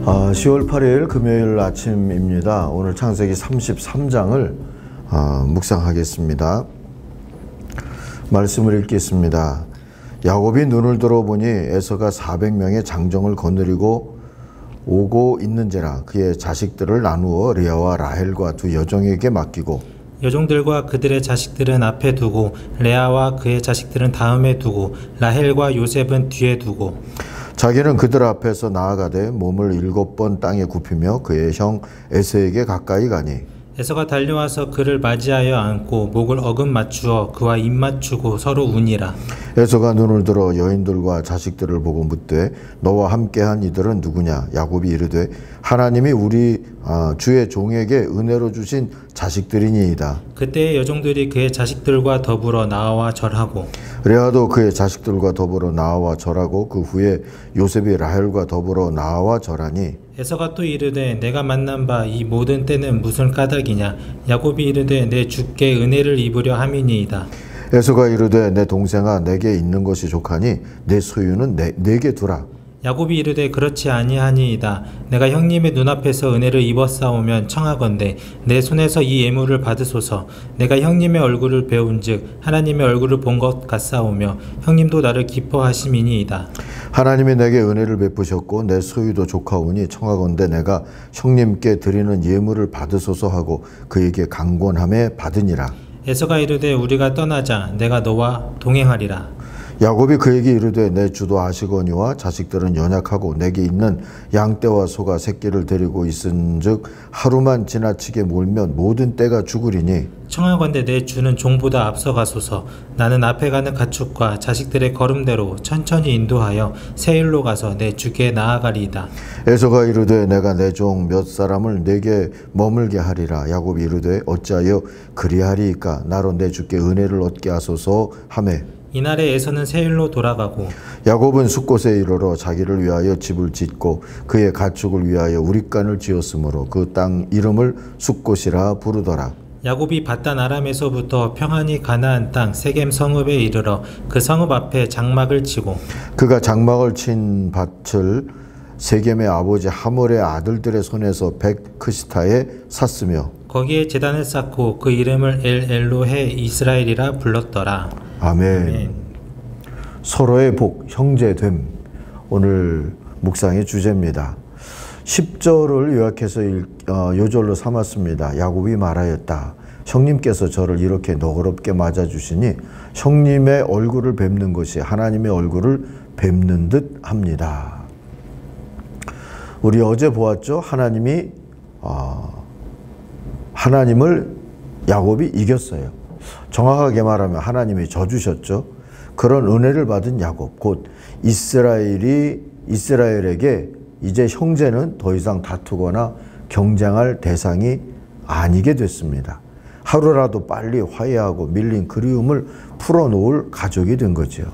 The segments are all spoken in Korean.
10월 8일 금요일 아침입니다. 오늘 창세기 33장을 묵상하겠습니다. 말씀을 읽겠습니다. 야곱이 눈을 들어보니 에서가 400명의 장정을 거느리고 오고 있는지라 그의 자식들을 나누어 레아와 라헬과 두 여종에게 맡기고 여종들과 그들의 자식들은 앞에 두고 레아와 그의 자식들은 다음에 두고 라헬과 요셉은 뒤에 두고 자기는 그들 앞에서 나아가되 몸을 7번 땅에 굽히며 그의 형 에서에게 가까이 가니 에서가 달려와서 그를 맞이하여 안고 목을 어금 맞추어 그와 입 맞추고 서로 우니라. 에서가 눈을 들어 여인들과 자식들을 보고 묻되 너와 함께한 이들은 누구냐? 야곱이 이르되 하나님이 우리 주의 종에게 은혜로 주신 자식들이니이다. 그때의 여종들이 그의 자식들과 더불어 나와 절하고 레아도 그의 자식들과 더불어 나와 절하고 그 후에 요셉이 라헬과 더불어 나와 절하니 에서가 또 이르되 내가 만난 바 이 모든 때는 무슨 까닭이냐? 야곱이 이르되 내 주께 은혜를 입으려 함이니이다. 에서가 이르되 내 동생아 내게 있는 것이 족하니 내 소유는 내게 두라. 야곱이 이르되 그렇지 아니하니이다. 내가 형님의 눈앞에서 은혜를 입었사오면 청하건대 내 손에서 이 예물을 받으소서. 내가 형님의 얼굴을 배운즉 하나님의 얼굴을 본 것 같사오며 형님도 나를 기뻐하심이니이다. 하나님이 내게 은혜를 베푸셨고 내 소유도 족하오니 청하건대 내가 형님께 드리는 예물을 받으소서 하고 그에게 강권함에 받으니라. 에서가 이르되 우리가 떠나자. 내가 너와 동행하리라. 야곱이 그에게 이르되 내 주도 아시거니와 자식들은 연약하고 내게 있는 양떼와 소가 새끼를 데리고 있은즉 하루만 지나치게 몰면 모든 떼가 죽으리니 청하건대 내 주는 종보다 앞서가소서. 나는 앞에 가는 가축과 자식들의 걸음대로 천천히 인도하여 세일로 가서 내 주께 나아가리이다. 에서가 이르되 내가 내 종 몇 사람을 내게 머물게 하리라. 야곱이 이르되 어찌하여 그리하리이까? 나로 내 주께 은혜를 얻게 하소서 하매 이날에 에서는 세일로 돌아가고 야곱은 숫곳에 이르러 자기를 위하여 집을 짓고 그의 가축을 위하여 우릿간을 지었으므로 그 땅 이름을 숫곳이라 부르더라. 야곱이 밧단 아람에서부터 평안히 가나안 땅 세겜 성읍에 이르러 그 성읍 앞에 장막을 치고 그가 장막을 친 밭을 세겜의 아버지 하몰의 아들들의 손에서 백크시타에 샀으며 거기에 제단을 쌓고 그 이름을 엘로헤 이스라엘이라 불렀더라. 아멘. 서로의 복, 형제됨. 오늘 묵상의 주제입니다. 10절을 요약해서 요절로 삼았습니다. 야곱이 말하였다. 형님께서 저를 이렇게 너그럽게 맞아주시니 형님의 얼굴을 뵙는 것이 하나님의 얼굴을 뵙는 듯 합니다. 우리 어제 보았죠? 하나님을 야곱이 이겼어요. 정확하게 말하면 하나님이 져주셨죠. 그런 은혜를 받은 야곱, 곧 이스라엘에게 이제 형제는 더 이상 다투거나 경쟁할 대상이 아니게 됐습니다. 하루라도 빨리 화해하고 밀린 그리움을 풀어놓을 가족이 된 거죠.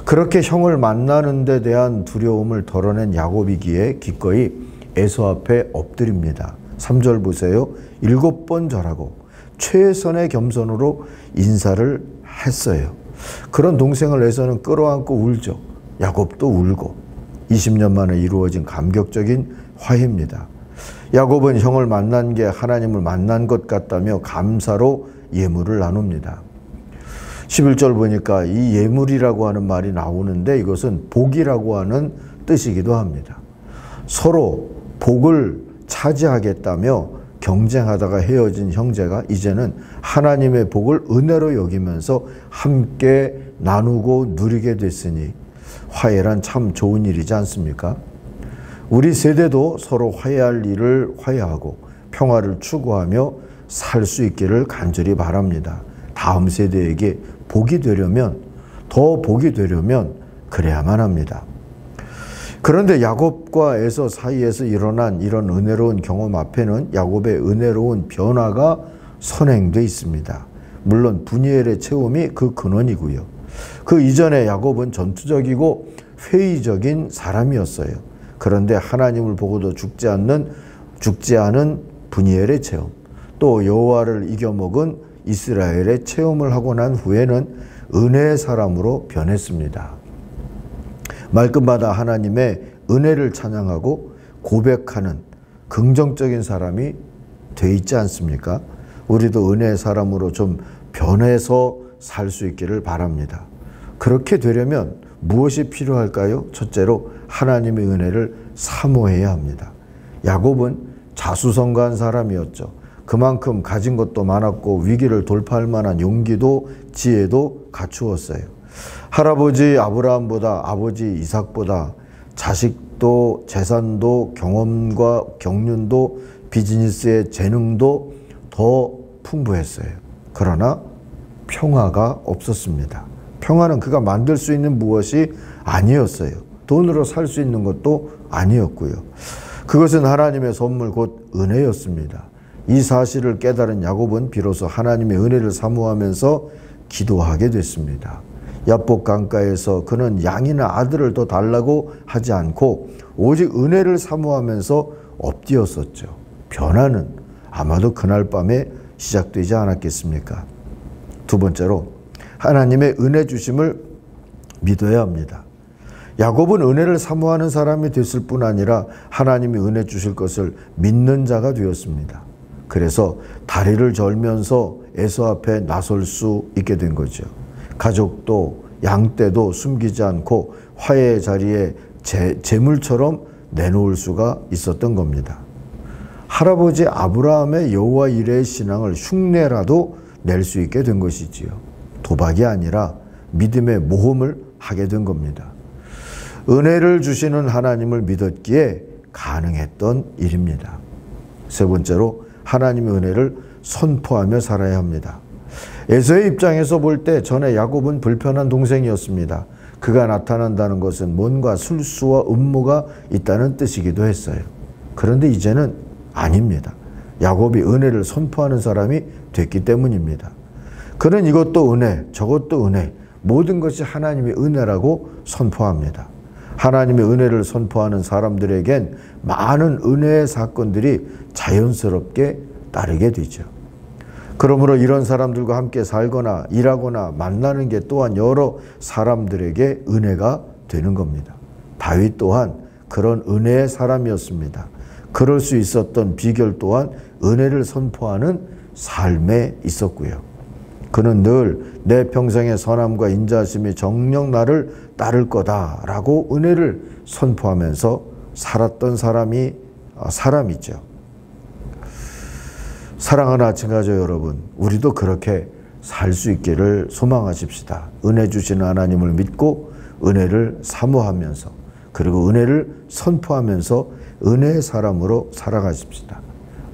그렇게 형을 만나는 데 대한 두려움을 덜어낸 야곱이기에 기꺼이 에서 앞에 엎드립니다. 3절 보세요. 7번 절하고 최선의 겸손으로 인사를 했어요. 그런 동생을 에서는 끌어안고 울죠. 야곱도 울고 20년 만에 이루어진 감격적인 화해입니다. 야곱은 형을 만난 게 하나님을 만난 것 같다며 감사로 예물을 나눕니다. 11절 보니까 이 예물이라고 하는 말이 나오는데 이것은 복이라고 하는 뜻이기도 합니다. 서로 복을 차지하겠다며 경쟁하다가 헤어진 형제가 이제는 하나님의 복을 은혜로 여기면서 함께 나누고 누리게 됐으니 화해란 참 좋은 일이지 않습니까? 우리 세대도 서로 화해할 일을 화해하고 평화를 추구하며 살 수 있기를 간절히 바랍니다. 다음 세대에게 복이 되려면, 더 복이 되려면 그래야만 합니다. 그런데 야곱과 에서 사이에서 일어난 이런 은혜로운 경험 앞에는 야곱의 은혜로운 변화가 선행돼 있습니다. 물론 분이엘의 체험이 그 근원이고요. 그 이전에 야곱은 전투적이고 회의적인 사람이었어요. 그런데 하나님을 보고도 죽지 않은 분이엘의 체험, 또 여호와를 이겨먹은 이스라엘의 체험을 하고 난 후에는 은혜의 사람으로 변했습니다. 말끝마다 하나님의 은혜를 찬양하고 고백하는 긍정적인 사람이 돼 있지 않습니까? 우리도 은혜의 사람으로 좀 변해서 살 수 있기를 바랍니다. 그렇게 되려면 무엇이 필요할까요? 첫째로 하나님의 은혜를 사모해야 합니다. 야곱은 자수성가한 사람이었죠. 그만큼 가진 것도 많았고 위기를 돌파할 만한 용기도 지혜도 갖추었어요. 할아버지 아브라함보다 아버지 이삭보다 자식도 재산도 경험과 경륜도 비즈니스의 재능도 더 풍부했어요. 그러나 평화가 없었습니다. 평화는 그가 만들 수 있는 무엇이 아니었어요. 돈으로 살 수 있는 것도 아니었고요. 그것은 하나님의 선물 곧 은혜였습니다. 이 사실을 깨달은 야곱은 비로소 하나님의 은혜를 사모하면서 기도하게 됐습니다. 야복 강가에서 그는 양이나 아들을 더 달라고 하지 않고 오직 은혜를 사모하면서 엎드렸었죠. 변화는 아마도 그날 밤에 시작되지 않았겠습니까? 두 번째로 하나님의 은혜 주심을 믿어야 합니다. 야곱은 은혜를 사모하는 사람이 됐을 뿐 아니라 하나님이 은혜 주실 것을 믿는 자가 되었습니다. 그래서 다리를 절면서 에서 앞에 나설 수 있게 된 거죠. 가족도 양떼도 숨기지 않고 화해의 자리에 재물처럼 내놓을 수가 있었던 겁니다. 할아버지 아브라함의 여호와 이레의 신앙을 흉내라도 낼 수 있게 된 것이지요. 도박이 아니라 믿음의 모험을 하게 된 겁니다. 은혜를 주시는 하나님을 믿었기에 가능했던 일입니다. 세 번째로 하나님의 은혜를 선포하며 살아야 합니다. 에서의 입장에서 볼 때 전에 야곱은 불편한 동생이었습니다. 그가 나타난다는 것은 뭔가 술수와 음모가 있다는 뜻이기도 했어요. 그런데 이제는 아닙니다. 야곱이 은혜를 선포하는 사람이 됐기 때문입니다. 그는 이것도 은혜, 저것도 은혜, 모든 것이 하나님의 은혜라고 선포합니다. 하나님의 은혜를 선포하는 사람들에겐 많은 은혜의 사건들이 자연스럽게 따르게 되죠. 그러므로 이런 사람들과 함께 살거나 일하거나 만나는 게 또한 여러 사람들에게 은혜가 되는 겁니다. 다윗 또한 그런 은혜의 사람이었습니다. 그럴 수 있었던 비결 또한 은혜를 선포하는 삶에 있었고요. 그는 늘 내 평생의 선함과 인자하심이 정녕 나를 따를 거다라고 은혜를 선포하면서 살았던 사람이죠. 사랑하는 아침 가족 여러분, 우리도 그렇게 살 수 있기를 소망하십시다. 은혜 주시는 하나님을 믿고 은혜를 사모하면서 그리고 은혜를 선포하면서 은혜의 사람으로 살아가십시다.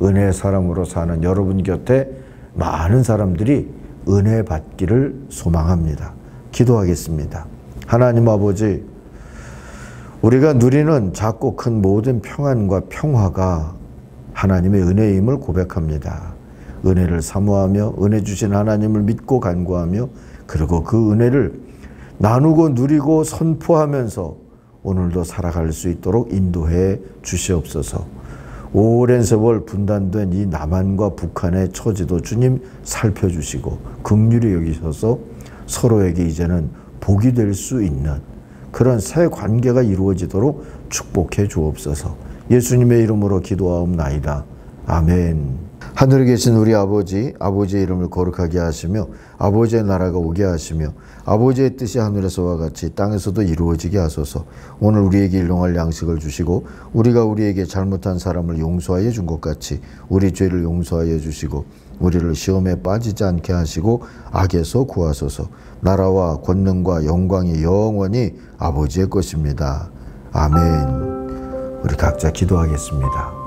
은혜의 사람으로 사는 여러분 곁에 많은 사람들이 은혜 받기를 소망합니다. 기도하겠습니다. 하나님 아버지, 우리가 누리는 작고 큰 모든 평안과 평화가 하나님의 은혜임을 고백합니다. 은혜를 사모하며 은혜 주신 하나님을 믿고 간구하며 그리고 그 은혜를 나누고 누리고 선포하면서 오늘도 살아갈 수 있도록 인도해 주시옵소서. 오랜 세월 분단된 이 남한과 북한의 처지도 주님 살펴주시고 긍휼히 여기셔서 서로에게 이제는 복이 될 수 있는 그런 새 관계가 이루어지도록 축복해 주옵소서. 예수님의 이름으로 기도하옵나이다. 아멘. 하늘에 계신 우리 아버지, 아버지의 이름을 거룩하게 하시며 아버지의 나라가 오게 하시며 아버지의 뜻이 하늘에서와 같이 땅에서도 이루어지게 하소서. 오늘 우리에게 일용할 양식을 주시고 우리가 우리에게 잘못한 사람을 용서하여 준 것 같이 우리 죄를 용서하여 주시고 우리를 시험에 빠지지 않게 하시고 악에서 구하소서. 나라와 권능과 영광이 영원히 아버지의 것입니다. 아멘. 우리 각자 기도하겠습니다.